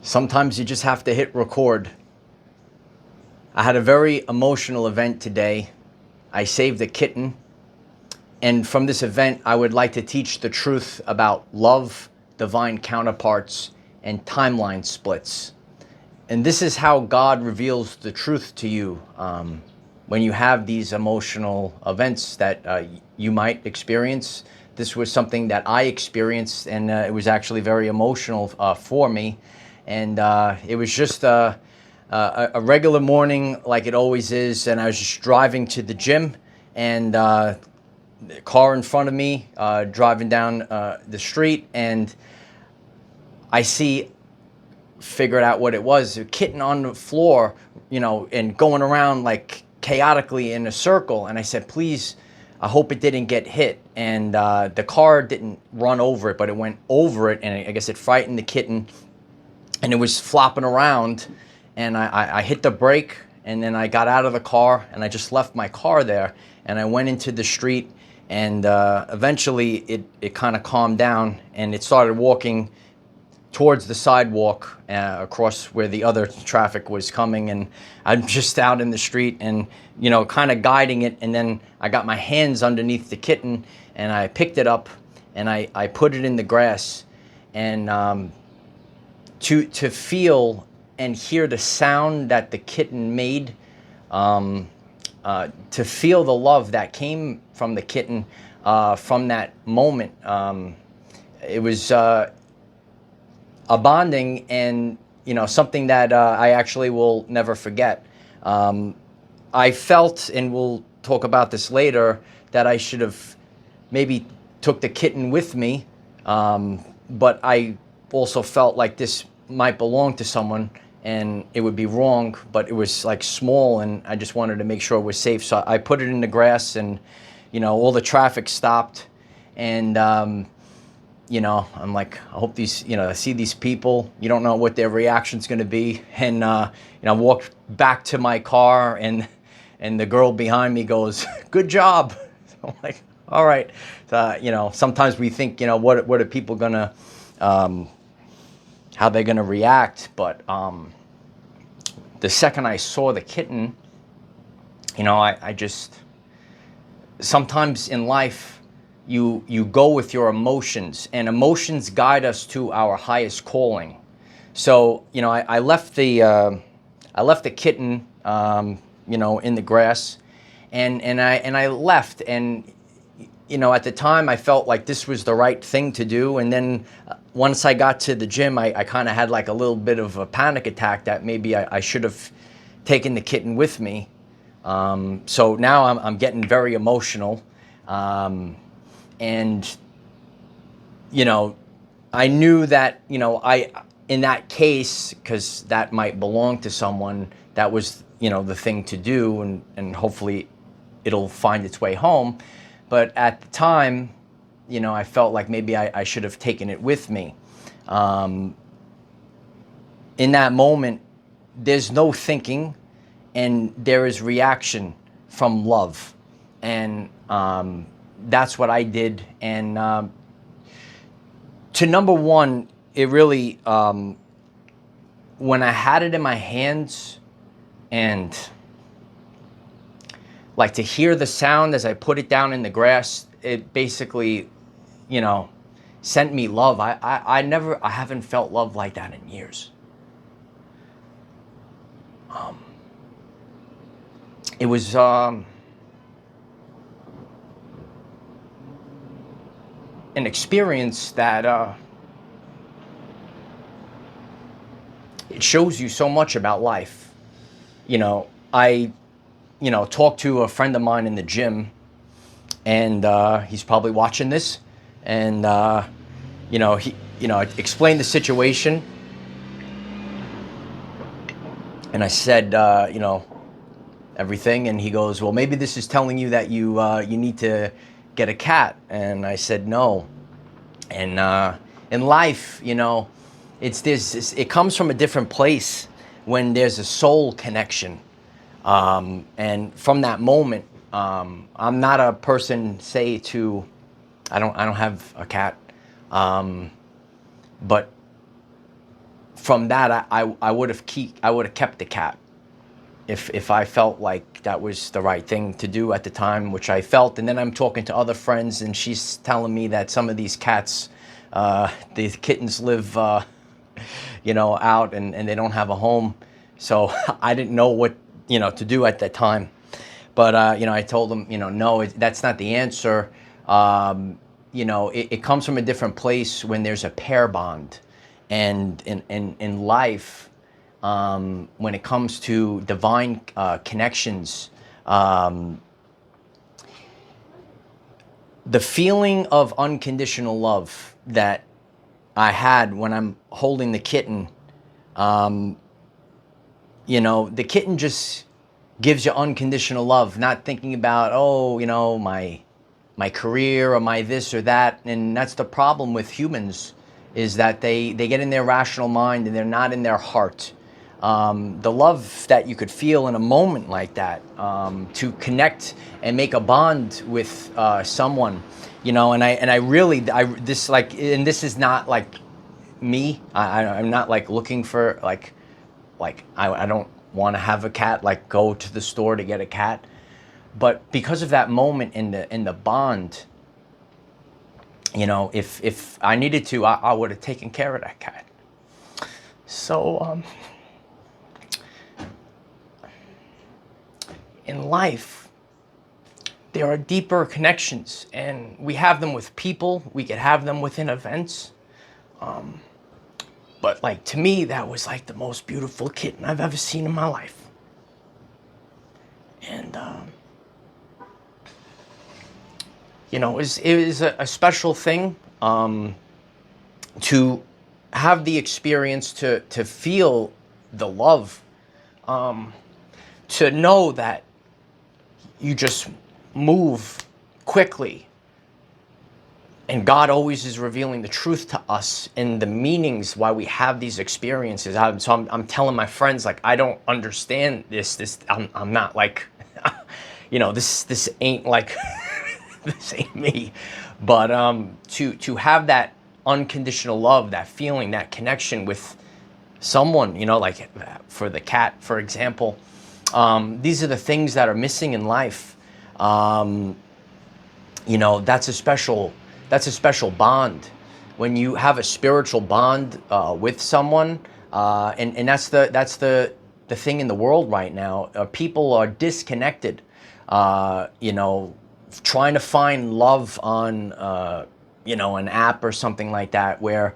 Sometimes you just have to hit record. I had a very emotional event today. I saved a kitten. And from this event, I would like to teach the truth about love, divine counterparts, and timeline splits. And this is how God reveals the truth to you when you have these emotional events that you might experience. This was something that I experienced, and it was actually very emotional for me. And it was just a regular morning like it always is. And I was just driving to the gym, and the car in front of me driving down the street, and I figured out what it was, a kitten on the floor, and going around like chaotically in a circle. And I said, please, I hope it didn't get hit. And the car didn't run over it, but it went over it, and I guess it frightened the kitten, and it was flopping around. And I hit the brake, and then I got out of the car, and I just left my car there, and I went into the street, and eventually it kind of calmed down, and it started walking towards the sidewalk across where the other traffic was coming. And I'm just out in the street and, kind of guiding it. And then I got my hands underneath the kitten, and I picked it up, and I put it in the grass. And to feel and hear the sound that the kitten made, to feel the love that came from the kitten from that moment, it was a bonding, and something that I actually will never forget. I felt, and we'll talk about this later, that I should have maybe took the kitten with me, but I also felt like this might belong to someone, and it would be wrong, but it was like small, and I just wanted to make sure it was safe. So I put it in the grass, and all the traffic stopped, and I'm like, I hope these, I see these people, you don't know what their reaction's going to be. And, I walked back to my car, and the girl behind me goes, good job. So I'm like, all right. Sometimes we think, what are people going to, how they're going to react. But the second I saw the kitten, I just, sometimes in life, you go with your emotions, and emotions guide us to our highest calling. So I left the kitten in the grass, and I left, and at the time I felt like this was the right thing to do. And then once I got to the gym, I kind of had like a little bit of a panic attack that maybe I should have taken the kitten with me. So now I'm getting very emotional. And, I knew that, in that case, because that might belong to someone, that was, the thing to do, and hopefully it'll find its way home. But at the time, I felt like maybe I should have taken it with me. In that moment, there's no thinking, and there is reaction from love. And, that's what I did. And to number one, it really, when I had it in my hands, and like to hear the sound as I put it down in the grass, it basically, sent me love. I haven't felt love like that in years. It was, an experience that it shows you so much about life. I talked to a friend of mine in the gym, and he's probably watching this, and he explained the situation, and I said everything, and he goes, well, maybe this is telling you that you need to get a cat. And I said no. And in life, it comes from a different place when there's a soul connection. And from that moment, I'm not a person I don't have a cat. But from that, I would have kept the cat if I felt like that was the right thing to do at the time, which I felt. And then I'm talking to other friends, and she's telling me that some of these cats, these kittens live, out, and they don't have a home. So I didn't know what, to do at that time. But, I told them, no, that's not the answer. It comes from a different place when there's a pair bond. And in life, when it comes to divine connections, the feeling of unconditional love that I had when I'm holding the kitten, the kitten just gives you unconditional love, not thinking about, my career or my this or that. And that's the problem with humans, is that they get in their rational mind and they're not in their heart. The love that you could feel in a moment like that, to connect and make a bond with someone, and this is not like me. I'm not like looking for I don't want to have a cat, like go to the store to get a cat. But because of that moment in the bond, if I needed to, I would have taken care of that cat. So, in life, there are deeper connections, and we have them with people. We could have them within events. But to me, that was like the most beautiful kitten I've ever seen in my life. And, it was a special thing, to have the experience, to feel the love, to know that you just move quickly, and God always is revealing the truth to us and the meanings why we have these experiences. I'm telling my friends, I don't understand this. I'm not like, this ain't like, this ain't me. But to have that unconditional love, that feeling, that connection with someone, like for the cat, for example, these are the things that are missing in life. That's a special bond. When you have a spiritual bond with someone, and that's the thing in the world right now. People are disconnected, trying to find love on an app or something like that, where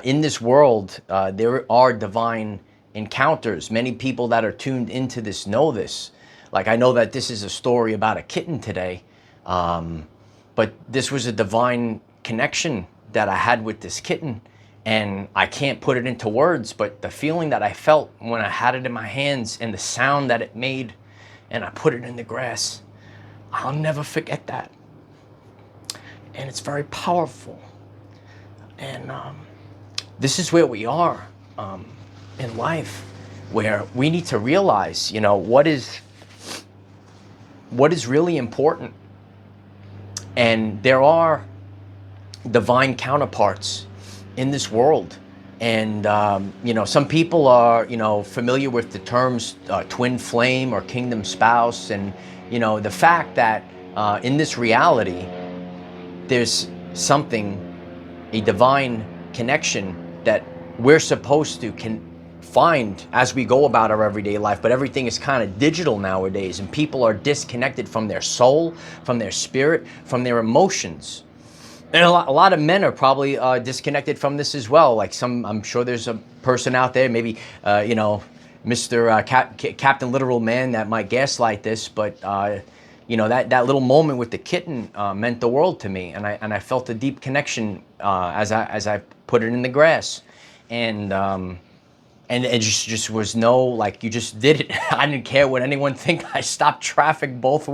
in this world there are divine encounters. Many people that are tuned into this know this. I know that this is a story about a kitten today, but this was a divine connection that I had with this kitten, and I can't put it into words, but the feeling that I felt when I had it in my hands and the sound that it made, and I put it in the grass, I'll never forget that. And it's very powerful. And this is where we are in life, where we need to realize, what is really important. And there are divine counterparts in this world. And, some people are, familiar with the terms twin flame or kingdom spouse. And, the fact that in this reality, there's a divine connection that we're supposed to find as we go about our everyday life. But everything is kind of digital nowadays, and people are disconnected from their soul, from their spirit, from their emotions. And a lot of men are probably disconnected from this as well. I'm sure there's a person out there, maybe, Mr. Captain Literal Man, that might gaslight this, but that little moment with the kitten meant the world to me, and I felt a deep connection as I put it in the grass, and it just was you just did it. I didn't care what anyone think. I stopped traffic both.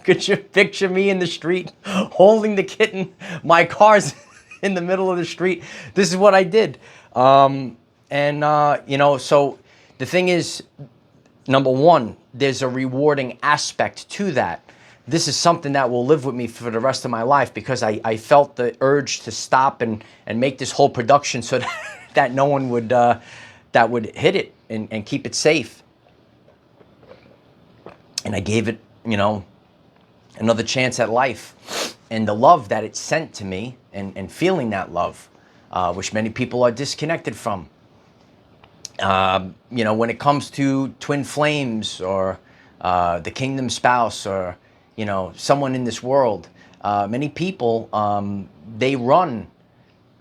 Could you picture me in the street holding the kitten? My car's in the middle of the street. This is what I did. So the thing is, number one, there's a rewarding aspect to that. This is something that will live with me for the rest of my life, because I felt the urge to stop and make this whole production so that that no one would that would hit it and keep it safe. And I gave it, another chance at life. And the love that it sent to me, and feeling that love, which many people are disconnected from. When it comes to twin flames or the kingdom spouse or, someone in this world, many people, they run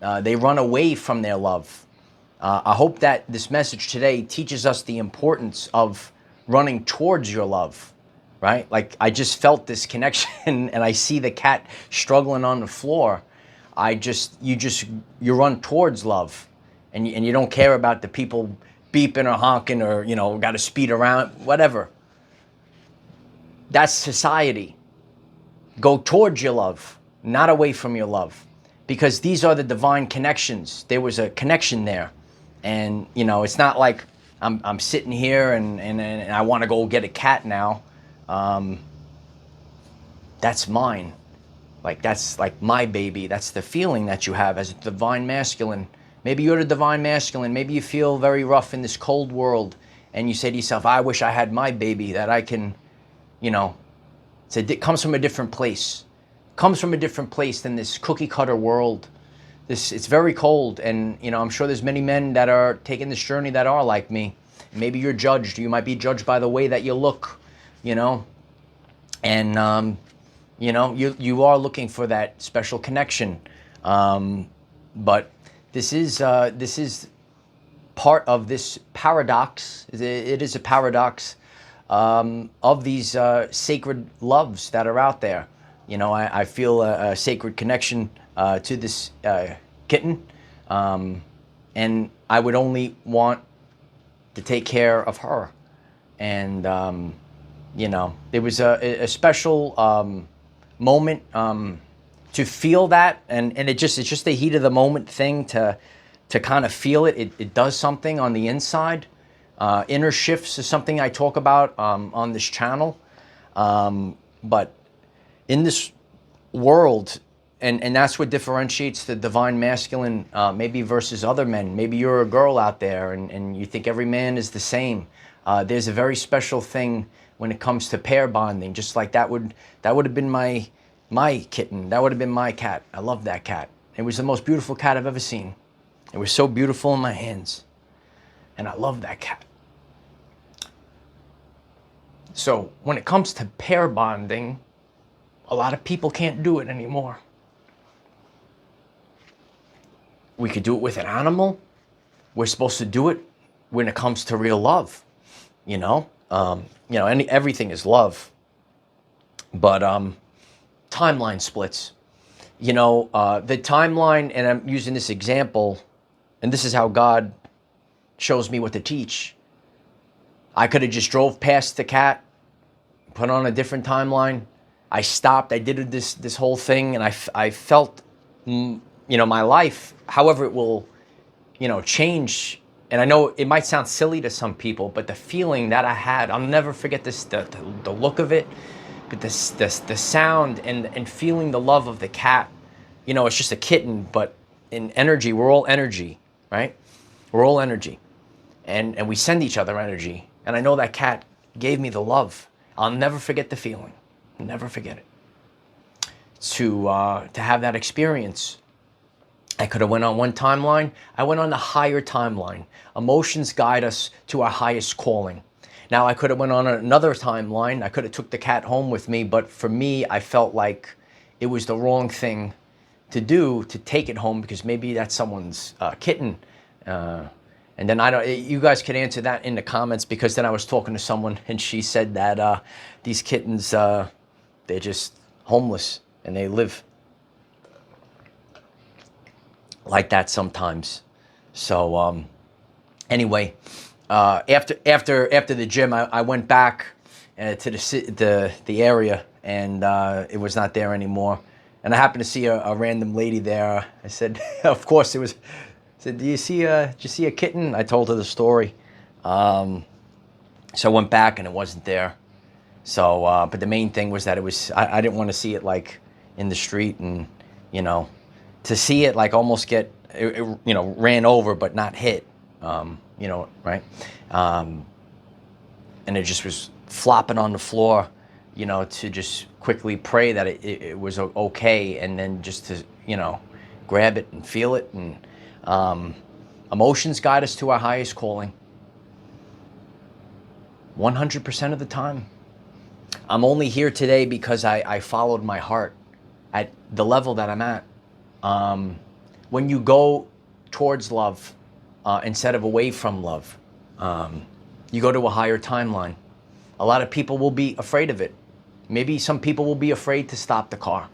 away from their love. I hope that this message today teaches us the importance of running towards your love, right? Like, I just felt this connection and I see the cat struggling on the floor. You run towards love, and you don't care about the people beeping or honking or, got to speed around, whatever. That's society. Go towards your love, not away from your love, because these are the divine connections. There was a connection there. And, it's not like I'm sitting here and I want to go get a cat now. That's mine. Like, that's like my baby. That's the feeling that you have as a divine masculine. Maybe you're the divine masculine. Maybe you feel very rough in this cold world and you say to yourself, I wish I had my baby that I can, it comes from a different place. Comes from a different place than this cookie cutter world. It's very cold, and I'm sure there's many men that are taking this journey that are like me. Maybe you're judged. You might be judged by the way that you look, and you are looking for that special connection. But this is part of this paradox. It is a paradox of these sacred loves that are out there. I feel a sacred connection to this kitten, and I would only want to take care of her. And there was a special moment to feel that, and it's just the heat of the moment thing to kind of feel it. It does something on the inside. Inner shifts is something I talk about on this channel, but in this world, and that's what differentiates the divine masculine maybe versus other men. Maybe you're a girl out there and you think every man is the same. There's a very special thing when it comes to pair bonding. Just like that would have been my kitten. That would have been my cat. I love that cat. It was the most beautiful cat I've ever seen. It was so beautiful in my hands. And I love that cat. So when it comes to pair bonding, a lot of people can't do it anymore. We could do it with an animal. We're supposed to do it when it comes to real love. Everything is love. But timeline splits. The timeline, and I'm using this example, and this is how God shows me what to teach. I could have just drove past the cat, put on a different timeline. I stopped. I did this whole thing, and I felt, my life, however it will, change. And I know it might sound silly to some people, but the feeling that I had, I'll never forget this, the look of it, but the sound and feeling the love of the cat. It's just a kitten, but in energy, we're all energy, right? We're all energy, and we send each other energy. And I know that cat gave me the love. I'll never forget the feeling. Never forget it. To have that experience. I could have went on one timeline. I went on the higher timeline. Emotions guide us to our highest calling. Now, I could have went on another timeline. I could have took the cat home with me, but for me, I felt like it was the wrong thing to do, to take it home, because maybe that's someone's kitten. And then you guys could answer that in the comments, because then I was talking to someone and she said that these kittens, they're just homeless and they live like that sometimes. So anyway, after the gym, I went back to the area, and it was not there anymore. And I happened to see a random lady there. I said, of course it was. I said, did you see a kitten? I told her the story. So I went back and it wasn't there. So, but the main thing was that it was, I didn't want to see it like in the street, and, to see it like almost get ran over but not hit, right? And it just was flopping on the floor, to just quickly pray that it was okay, and then just to, grab it and feel it. And emotions guide us to our highest calling 100% of the time. I'm only here today because I followed my heart at the level that I'm at. When you go towards love instead of away from love, you go to a higher timeline. A lot of people will be afraid of it. Maybe some people will be afraid to stop the car.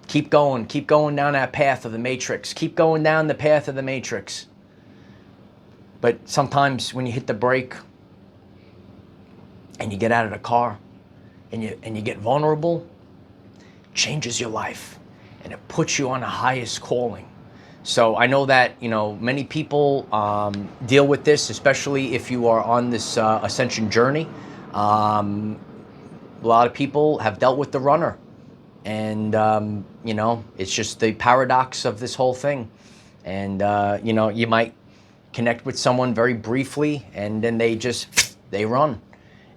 Keep going down that path of the matrix. Keep going down the path of the matrix. But sometimes when you hit the brake and you get out of the car and you get vulnerable, it changes your life and it puts you on the highest calling. So I know that, many people deal with this, especially if you are on this ascension journey. A lot of people have dealt with the runner. And, it's just the paradox of this whole thing. And, you might connect with someone very briefly and then they run.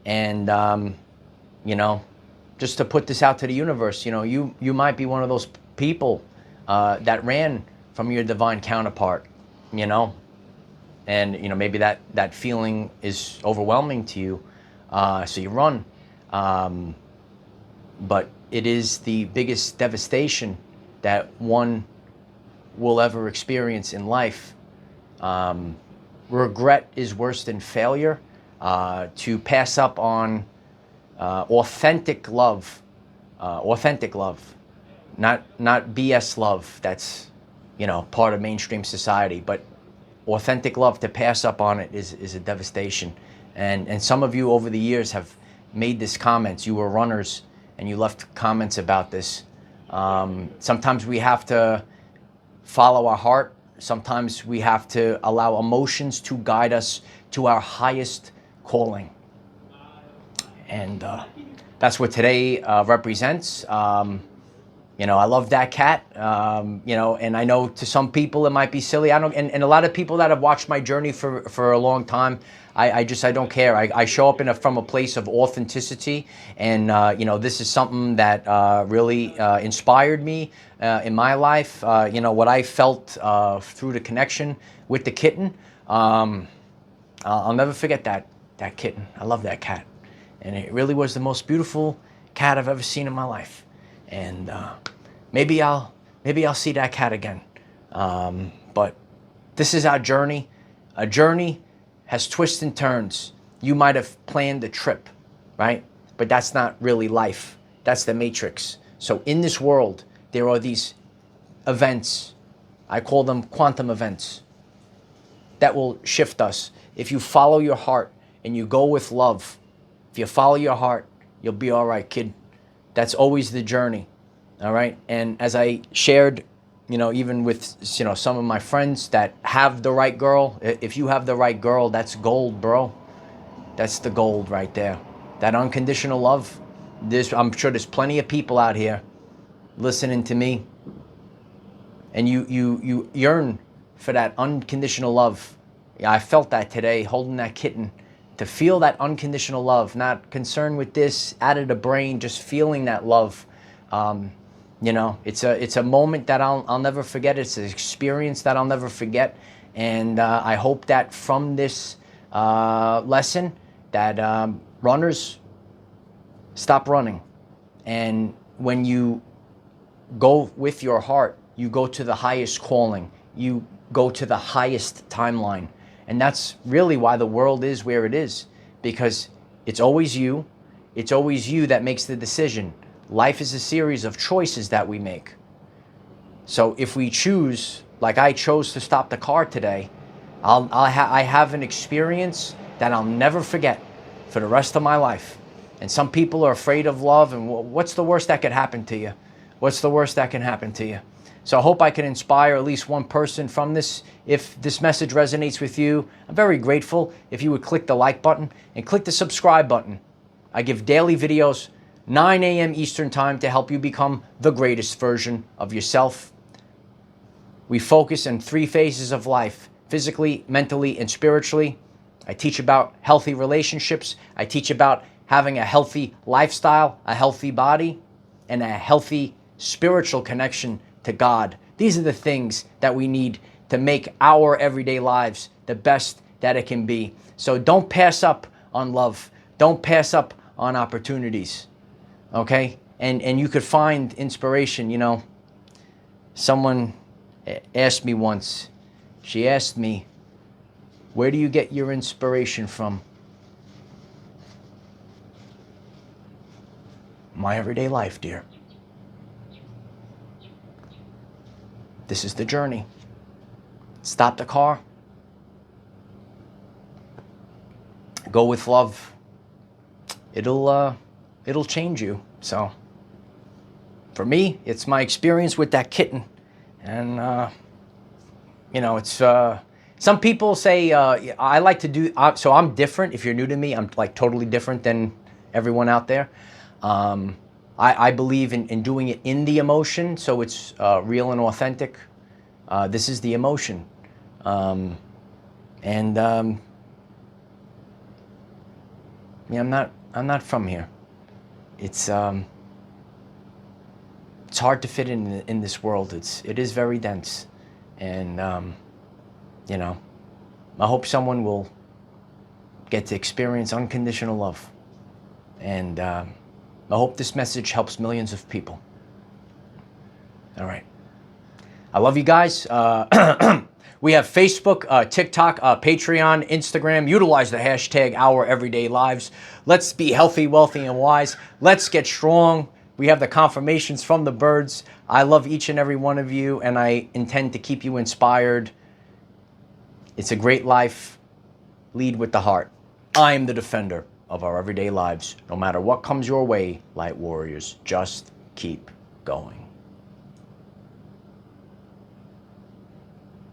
And, just to put this out to the universe, you might be one of those people that ran from your divine counterpart, and, maybe that feeling is overwhelming to you. So you run. But it is the biggest devastation that one will ever experience in life. Regret is worse than failure. To pass up on authentic love, not BS love that's, part of mainstream society, but authentic love, to pass up on it is a devastation. And some of you over the years have made this comments. You were runners and you left comments about this. Sometimes we have to follow our heart. Sometimes we have to allow emotions to guide us to our highest calling. And that's what today represents. I love that cat, and I know to some people it might be silly. And a lot of people that have watched my journey for a long time, I don't care. I show up from a place of authenticity, and this is something that really inspired me in my life. What I felt through the connection with the kitten. I'll never forget that kitten. I love that cat, and it really was the most beautiful cat I've ever seen in my life. And maybe I'll see that cat again. But this is our journey. A journey has twists and turns. You might have planned a trip, right? But that's not really life. That's the matrix. So in this world, there are these events. I call them quantum events that will shift us. If you follow your heart and you go with love, if you follow your heart, you'll be all right, kid. That's always the journey, all right? And as I shared, even with, some of my friends that have the right girl, if you have the right girl, that's gold, bro. That's the gold right there. That unconditional love. I'm sure there's plenty of people out here listening to me, and you yearn for that unconditional love. Yeah, I felt that today, holding that kitten. To feel that unconditional love, not concerned with this, out of the brain, just feeling that love. It's a moment that I'll never forget. It's an experience that I'll never forget. And I hope that from this lesson that runners stop running. And when you go with your heart, you go to the highest calling. You go to the highest timeline. And that's really why the world is where it is, because it's always you. It's always you that makes the decision. Life is a series of choices that we make. So if we choose, like I chose to stop the car today, I have an experience that I'll never forget for the rest of my life. And some people are afraid of love, and what's the worst that could happen to you? What's the worst that can happen to you? So I hope I can inspire at least one person from this. If this message resonates with you, I'm very grateful if you would click the like button and click the subscribe button. I give daily videos, 9 a.m. Eastern Time, to help you become the greatest version of yourself. We focus on 3 phases of life: physically, mentally, and spiritually. I teach about healthy relationships. I teach about having a healthy lifestyle, a healthy body, and a healthy spiritual connection to God. These are the things that we need to make our everyday lives the best that it can be. So don't pass up on love. Don't pass up on opportunities. Okay? And you could find inspiration. You know, someone asked me once, she asked me, where do you get your inspiration from? My everyday life, dear. This is the journey. Stop the car. Go with love. It'll change you. So for me, it's my experience with that kitten. And you know, it's some people say I like to do so I'm different. If you're new to me, I'm like totally different than everyone out there. I believe in doing it in the emotion, so it's real and authentic. This is the emotion. Yeah, I'm not from here. It's hard to fit in this world. It is very dense, and you know, I hope someone will get to experience unconditional love, and I hope this message helps millions of people. All right, I love you guys. We have Facebook, TikTok, Patreon, Instagram. Utilize the hashtag OurEverydayLives. Let's be healthy, wealthy, and wise. Let's get strong. We have the confirmations from the birds. I love each and every one of you, and I intend to keep you inspired. It's a great life. Lead with the heart. I am the defender of our everyday lives. No matter what comes your way, light warriors, just keep going.